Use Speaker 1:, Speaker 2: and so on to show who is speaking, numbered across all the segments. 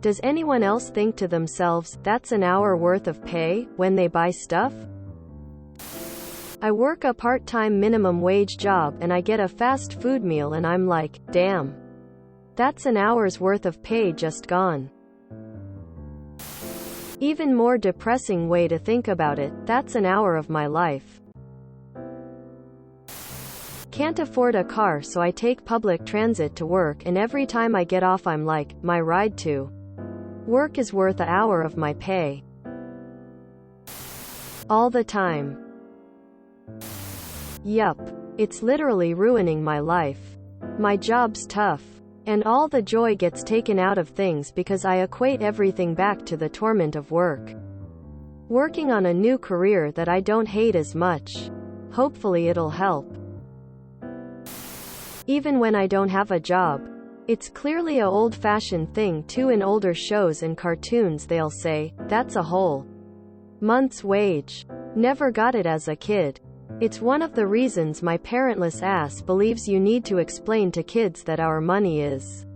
Speaker 1: Does anyone else think to themselves, that's an hour worth of pay, when they buy stuff? I work a part-time minimum wage job and I get a fast food meal and I'm like, damn. That's an hour's worth of pay just gone. Even more depressing way to think about it, that's an hour of my life. Can't afford a car, so I take public transit to work, and every time I get off I'm like, my ride to work is worth an hour of my pay. All the time. Yup. It's literally ruining my life. My job's tough. And all the joy gets taken out of things because I equate everything back to the torment of work. Working on a new career that I don't hate as much. Hopefully it'll help. Even when I don't have a job. It's clearly a old-fashioned thing too. In older shows and cartoons they'll say, that's a whole month's wage. Never got it as a kid. It's one of the reasons my parentless ass believes you need to explain to kids that our money is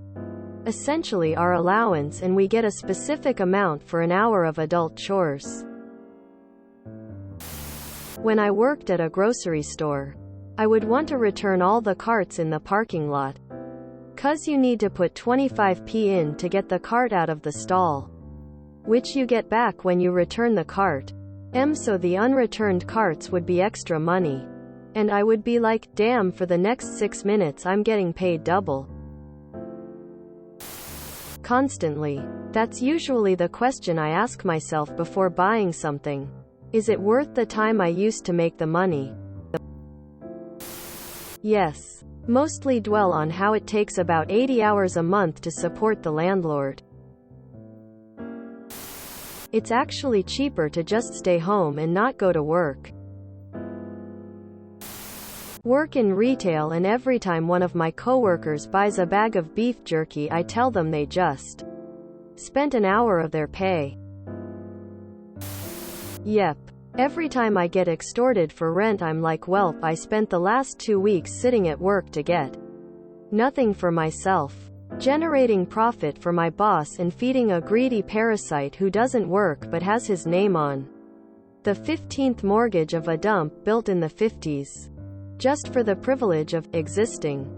Speaker 1: essentially our allowance and we get a specific amount for an hour of adult chores. When I worked at a grocery store, I would want to return all the carts in the parking lot. 'Cause you need to put 25p in to get the cart out of the stall, which you get back when you return the cart. So the unreturned carts would be extra money. And I would be like, damn, for the next 6 minutes I'm getting paid double. Constantly. That's usually the question I ask myself before buying something. Is it worth the time I used to make the money? Yes. Mostly dwell on how it takes about 80 hours a month to support the landlord. It's actually cheaper to just stay home and not go to work. Work in retail, and every time one of my coworkers buys a bag of beef jerky I tell them they just spent an hour of their pay. Yep. Every time I get extorted for rent I'm like, well, I spent the last 2 weeks sitting at work to get nothing for myself. Generating profit for my boss and feeding a greedy parasite who doesn't work but has his name on the 15th mortgage of a dump built in the 50s. Just for the privilege of existing.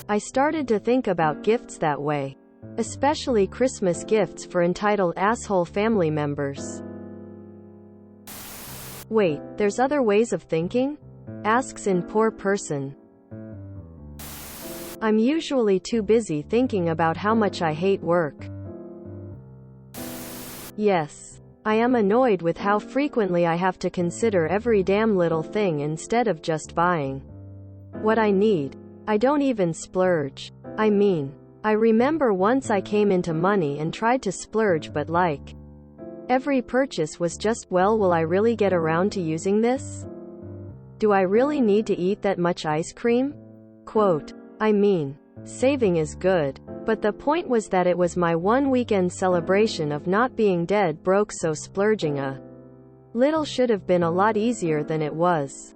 Speaker 1: I started to think about gifts that way. Especially Christmas gifts for entitled asshole family members. Wait, there's other ways of thinking? Asks in poor person. I'm usually too busy thinking about how much I hate work. Yes. I am annoyed with how frequently I have to consider every damn little thing instead of just buying what I need. I don't even splurge. I mean, I remember once I came into money and tried to splurge, but like, every purchase was just, well, will I really get around to using this? Do I really need to eat that much ice cream? Quote. I mean, saving is good. But the point was that it was my one weekend celebration of not being dead broke, so splurging a little should have been a lot easier than it was.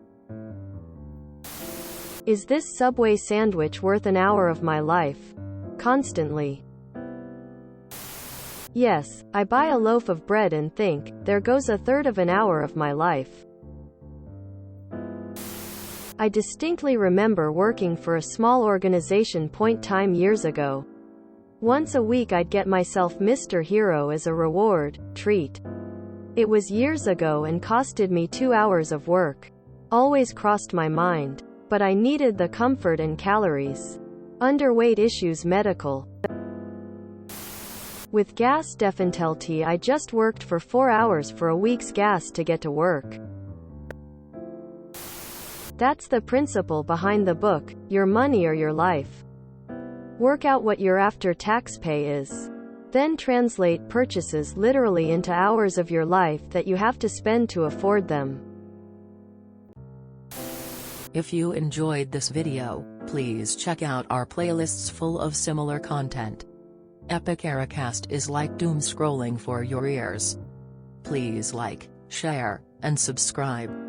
Speaker 1: Is this Subway sandwich worth an hour of my life? Constantly. Yes, I buy a loaf of bread and think, there goes a third of an hour of my life. I distinctly remember working for a small organization time years ago. Once a week I'd get myself Mr. Hero as a reward, treat. It was years ago and costed me 2 hours of work. Always crossed my mind. But I needed the comfort and calories. Underweight issues medical. With gas definitely I just worked for 4 hours for a week's gas to get to work. That's the principle behind the book, Your Money or Your Life. Work out what your after-tax pay is. Then translate purchases literally into hours of your life that you have to spend to afford them.
Speaker 2: If you enjoyed this video, please check out our playlists full of similar content. Epic Ericast is like doom scrolling for your ears. Please like, share, and subscribe.